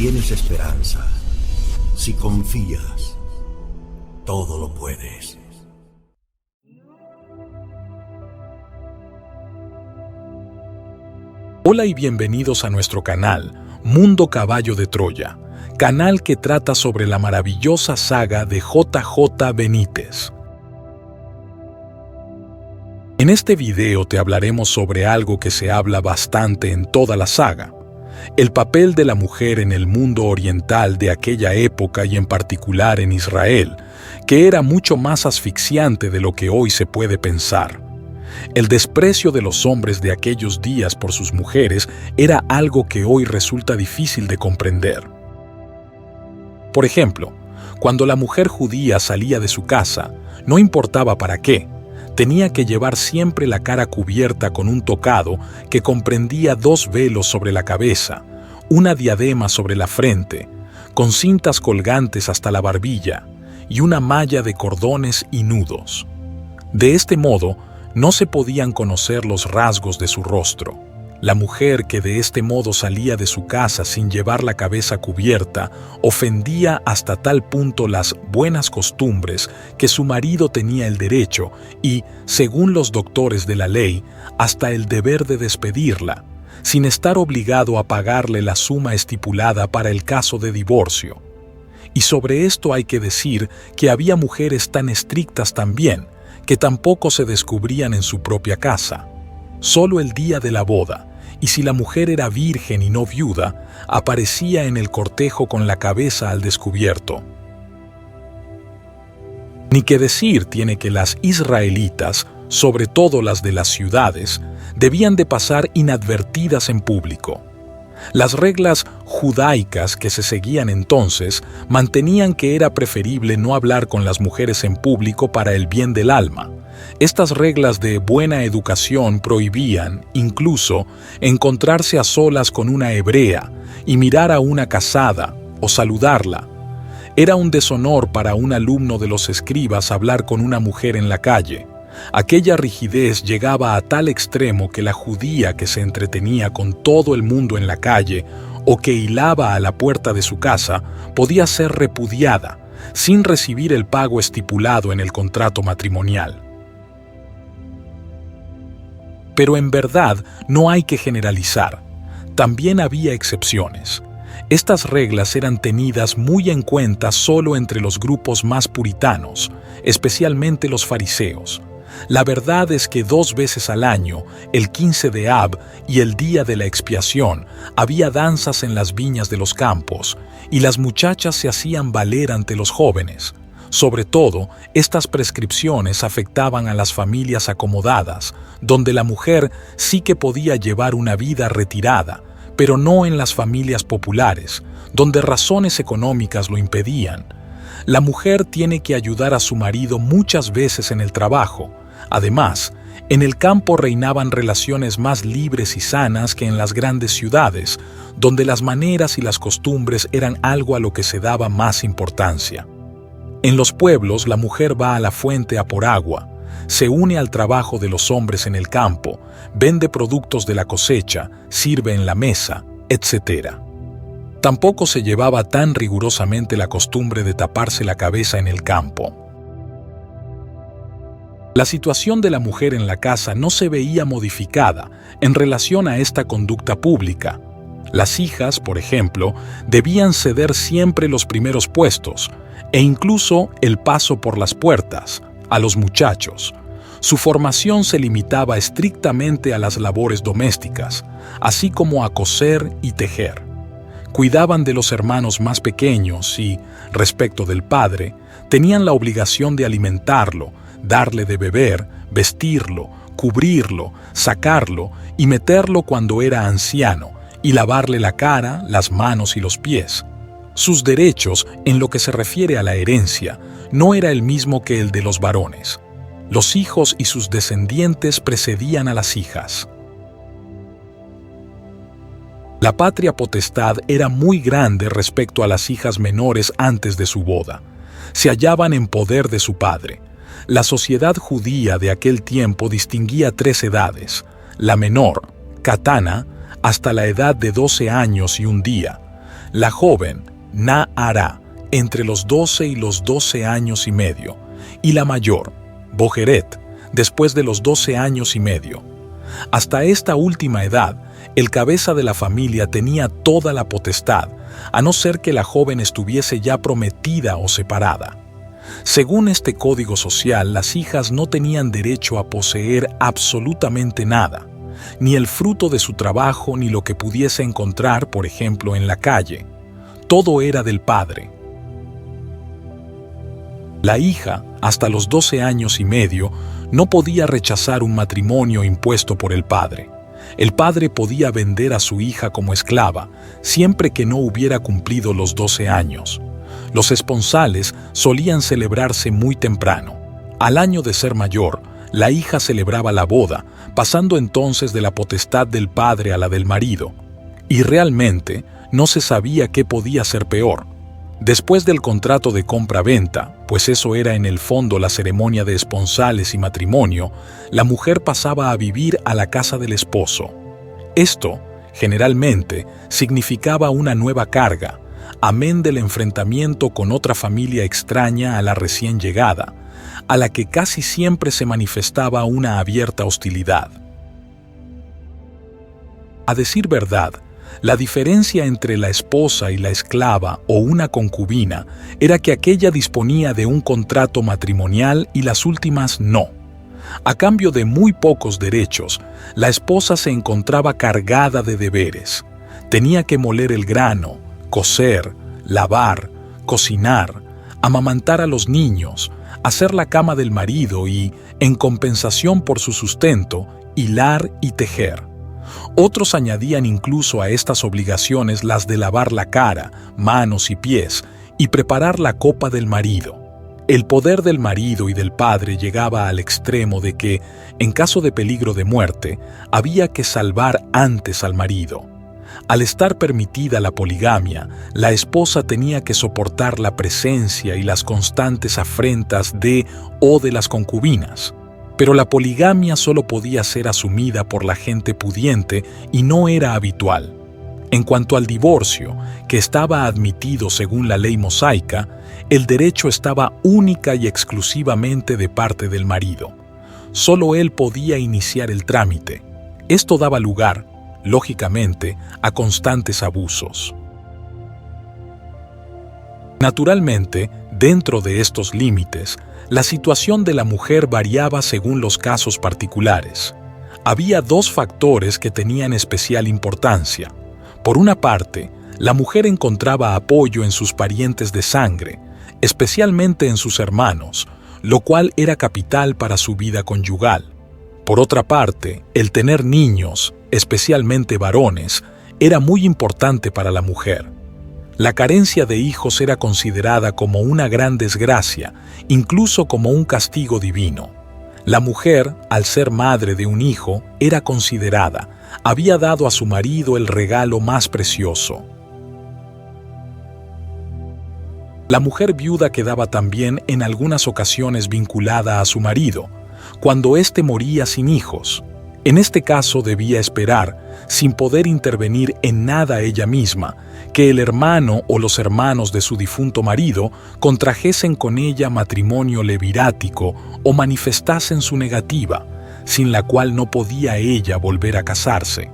tienes esperanza, si confías, todo lo puedes. Hola y bienvenidos a nuestro canal, Mundo Caballo de Troya, canal que trata sobre la maravillosa saga de JJ Benítez. En este video te hablaremos sobre algo que se habla bastante en toda la saga, el papel de la mujer en el mundo oriental de aquella época y en particular en Israel, que era mucho más asfixiante de lo que hoy se puede pensar. El desprecio de los hombres de aquellos días por sus mujeres era algo que hoy resulta difícil de comprender. Por ejemplo, cuando la mujer judía salía de su casa, no importaba para qué, tenía que llevar siempre la cara cubierta con un tocado que comprendía 2 velos sobre la cabeza, una diadema sobre la frente, con cintas colgantes hasta la barbilla y una malla de cordones y nudos. De este modo, no se podían conocer los rasgos de su rostro. La mujer que de este modo salía de su casa sin llevar la cabeza cubierta ofendía hasta tal punto las buenas costumbres que su marido tenía el derecho y, según los doctores de la ley, hasta el deber de despedirla, sin estar obligado a pagarle la suma estipulada para el caso de divorcio. Y sobre esto hay que decir que había mujeres tan estrictas también, que tampoco se descubrían en su propia casa. Solo el día de la boda, y si la mujer era virgen y no viuda, aparecía en el cortejo con la cabeza al descubierto. Ni que decir tiene que las israelitas, sobre todo las de las ciudades, debían de pasar inadvertidas en público. Las reglas judaicas que se seguían entonces mantenían que era preferible no hablar con las mujeres en público para el bien del alma. Estas reglas de buena educación prohibían, incluso, encontrarse a solas con una hebrea y mirar a una casada o saludarla. Era un deshonor para un alumno de los escribas hablar con una mujer en la calle. Aquella rigidez llegaba a tal extremo que la judía que se entretenía con todo el mundo en la calle o que hilaba a la puerta de su casa podía ser repudiada sin recibir el pago estipulado en el contrato matrimonial. Pero en verdad no hay que generalizar. También había excepciones. Estas reglas eran tenidas muy en cuenta solo entre los grupos más puritanos, especialmente los fariseos. La verdad es que 2 veces al año, el 15 de Ab y el día de la expiación, había danzas en las viñas de los campos, y las muchachas se hacían valer ante los jóvenes. Sobre todo, estas prescripciones afectaban a las familias acomodadas, donde la mujer sí que podía llevar una vida retirada, pero no en las familias populares, donde razones económicas lo impedían. La mujer tiene que ayudar a su marido muchas veces en el trabajo. Además, en el campo reinaban relaciones más libres y sanas que en las grandes ciudades, donde las maneras y las costumbres eran algo a lo que se daba más importancia. En los pueblos, la mujer va a la fuente a por agua, se une al trabajo de los hombres en el campo, vende productos de la cosecha, sirve en la mesa, etc. Tampoco se llevaba tan rigurosamente la costumbre de taparse la cabeza en el campo. La situación de la mujer en la casa no se veía modificada en relación a esta conducta pública. Las hijas, por ejemplo, debían ceder siempre los primeros puestos, e incluso el paso por las puertas, a los muchachos. Su formación se limitaba estrictamente a las labores domésticas, así como a coser y tejer. Cuidaban de los hermanos más pequeños y, respecto del padre, tenían la obligación de alimentarlo, darle de beber, vestirlo, cubrirlo, sacarlo y meterlo cuando era anciano, y lavarle la cara, las manos y los pies. Sus derechos, en lo que se refiere a la herencia, no era el mismo que el de los varones. Los hijos y sus descendientes precedían a las hijas. La patria potestad era muy grande respecto a las hijas menores antes de su boda. Se hallaban en poder de su padre. La sociedad judía de aquel tiempo distinguía 3 edades: la menor, Katana, hasta la edad de 12 años y un día; la joven, Na'ara, entre los 12 y los 12 años y medio, y la mayor, Bojeret, después de los 12 años y medio. Hasta esta última edad, el cabeza de la familia tenía toda la potestad, a no ser que la joven estuviese ya prometida o separada. Según este código social, las hijas no tenían derecho a poseer absolutamente nada, ni el fruto de su trabajo ni lo que pudiese encontrar, por ejemplo, en la calle. Todo era del padre. La hija, hasta los 12 años y medio, no podía rechazar un matrimonio impuesto por el padre. El padre podía vender a su hija como esclava, siempre que no hubiera cumplido los 12 años. Los esponsales solían celebrarse muy temprano. Al año de ser mayor, la hija celebraba la boda, pasando entonces de la potestad del padre a la del marido. Y realmente no se sabía qué podía ser peor. Después del contrato de compra-venta, pues eso era en el fondo la ceremonia de esponsales y matrimonio, la mujer pasaba a vivir a la casa del esposo. Esto, generalmente, significaba una nueva carga, amén del enfrentamiento con otra familia extraña a la recién llegada, a la que casi siempre se manifestaba una abierta hostilidad. A decir verdad, la diferencia entre la esposa y la esclava o una concubina era que aquella disponía de un contrato matrimonial y las últimas no. A cambio de muy pocos derechos, la esposa se encontraba cargada de deberes. Tenía que moler el grano, coser, lavar, cocinar, amamantar a los niños, hacer la cama del marido y, en compensación por su sustento, hilar y tejer. Otros añadían incluso a estas obligaciones las de lavar la cara, manos y pies y preparar la copa del marido. El poder del marido y del padre llegaba al extremo de que, en caso de peligro de muerte, había que salvar antes al marido. Al estar permitida la poligamia, la esposa tenía que soportar la presencia y las constantes afrentas de las concubinas. Pero la poligamia solo podía ser asumida por la gente pudiente y no era habitual. En cuanto al divorcio, que estaba admitido según la ley mosaica, el derecho estaba única y exclusivamente de parte del marido. Solo él podía iniciar el trámite. Esto daba lugar, lógicamente, a constantes abusos. Naturalmente, dentro de estos límites, la situación de la mujer variaba según los casos particulares. Había dos factores que tenían especial importancia. Por una parte, la mujer encontraba apoyo en sus parientes de sangre, especialmente en sus hermanos, lo cual era capital para su vida conyugal. Por otra parte, el tener niños, especialmente varones, era muy importante para la mujer. La carencia de hijos era considerada como una gran desgracia, incluso como un castigo divino. La mujer, al ser madre de un hijo, era considerada, había dado a su marido el regalo más precioso. La mujer viuda quedaba también en algunas ocasiones vinculada a su marido, cuando éste moría sin hijos. En este caso debía esperar, sin poder intervenir en nada ella misma, que el hermano o los hermanos de su difunto marido contrajesen con ella matrimonio levirático o manifestasen su negativa, sin la cual no podía ella volver a casarse.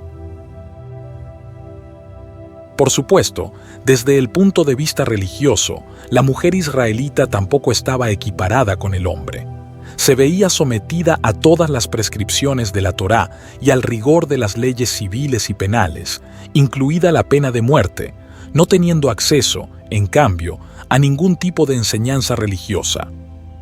Por supuesto, desde el punto de vista religioso, la mujer israelita tampoco estaba equiparada con el hombre. Se veía sometida a todas las prescripciones de la Torá y al rigor de las leyes civiles y penales, incluida la pena de muerte, no teniendo acceso, en cambio, a ningún tipo de enseñanza religiosa.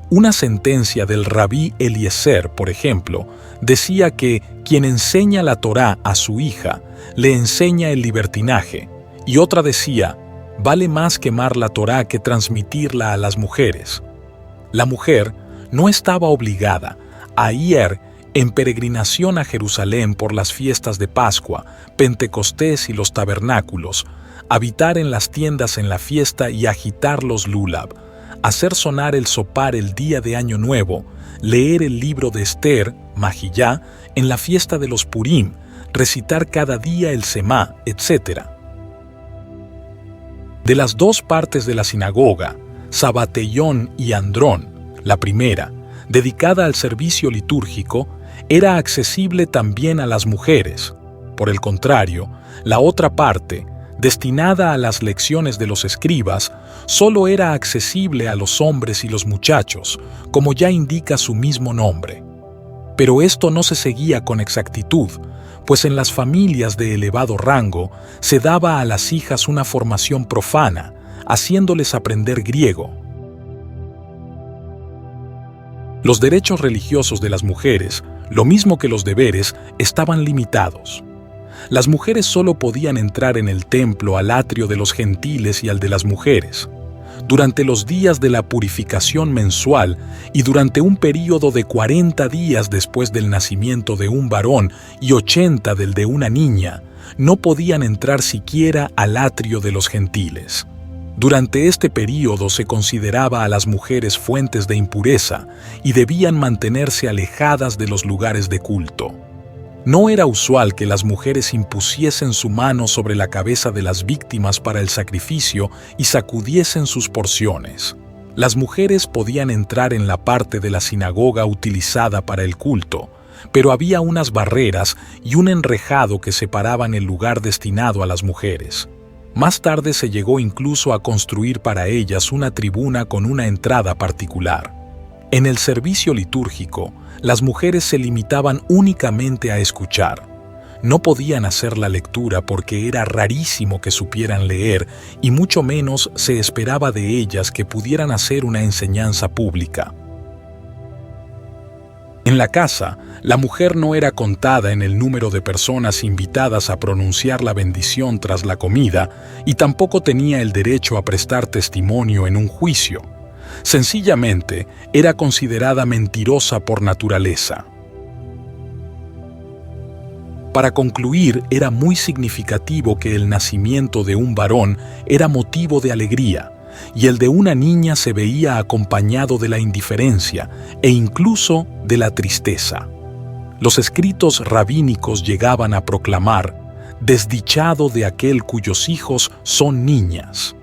Una sentencia del rabí Eliezer, por ejemplo, decía que quien enseña la Torá a su hija le enseña el libertinaje, y otra decía, vale más quemar la Torá que transmitirla a las mujeres. La mujer no estaba obligada a ir en peregrinación a Jerusalén por las fiestas de Pascua, Pentecostés y los tabernáculos, habitar en las tiendas en la fiesta y agitar los lulab, hacer sonar el sopar el día de Año Nuevo, leer el libro de Esther, Mahillá, en la fiesta de los Purim, recitar cada día el Semá, etc. De las dos partes de la sinagoga, Sabateión y Andrón, la primera, dedicada al servicio litúrgico, era accesible también a las mujeres. Por el contrario, la otra parte, destinada a las lecciones de los escribas, solo era accesible a los hombres y los muchachos, como ya indica su mismo nombre. Pero esto no se seguía con exactitud, pues en las familias de elevado rango se daba a las hijas una formación profana, haciéndoles aprender griego. Los derechos religiosos de las mujeres, lo mismo que los deberes, estaban limitados. Las mujeres solo podían entrar en el templo al atrio de los gentiles y al de las mujeres. Durante los días de la purificación mensual y durante un período de 40 días después del nacimiento de un varón y 80 del de una niña, no podían entrar siquiera al atrio de los gentiles. Durante este período se consideraba a las mujeres fuentes de impureza y debían mantenerse alejadas de los lugares de culto. No era usual que las mujeres impusiesen su mano sobre la cabeza de las víctimas para el sacrificio y sacudiesen sus porciones. Las mujeres podían entrar en la parte de la sinagoga utilizada para el culto, pero había unas barreras y un enrejado que separaban el lugar destinado a las mujeres. Más tarde se llegó incluso a construir para ellas una tribuna con una entrada particular. En el servicio litúrgico, las mujeres se limitaban únicamente a escuchar. No podían hacer la lectura porque era rarísimo que supieran leer y mucho menos se esperaba de ellas que pudieran hacer una enseñanza pública. En la casa, la mujer no era contada en el número de personas invitadas a pronunciar la bendición tras la comida y tampoco tenía el derecho a prestar testimonio en un juicio. Sencillamente, era considerada mentirosa por naturaleza. Para concluir, era muy significativo que el nacimiento de un varón era motivo de alegría, y el de una niña se veía acompañado de la indiferencia e incluso de la tristeza. Los escritos rabínicos llegaban a proclamar: «Desdichado de aquel cuyos hijos son niñas».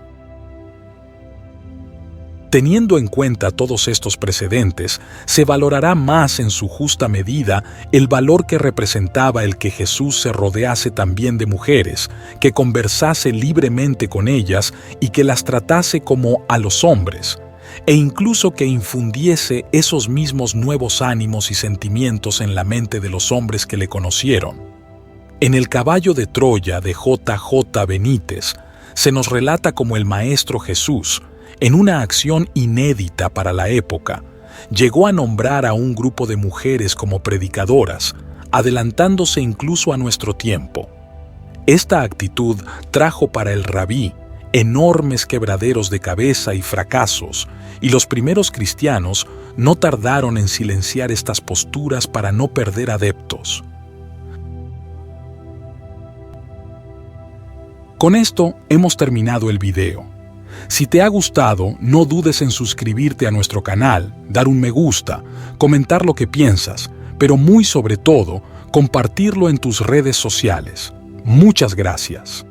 Teniendo en cuenta todos estos precedentes, se valorará más en su justa medida el valor que representaba el que Jesús se rodease también de mujeres, que conversase libremente con ellas y que las tratase como a los hombres, e incluso que infundiese esos mismos nuevos ánimos y sentimientos en la mente de los hombres que le conocieron. En El caballo de Troya de J.J. Benítez se nos relata como el Maestro Jesús, en una acción inédita para la época, llegó a nombrar a un grupo de mujeres como predicadoras, adelantándose incluso a nuestro tiempo. Esta actitud trajo para el rabí enormes quebraderos de cabeza y fracasos, y los primeros cristianos no tardaron en silenciar estas posturas para no perder adeptos. Con esto hemos terminado el video. Si te ha gustado, no dudes en suscribirte a nuestro canal, dar un me gusta, comentar lo que piensas, pero muy sobre todo, compartirlo en tus redes sociales. Muchas gracias.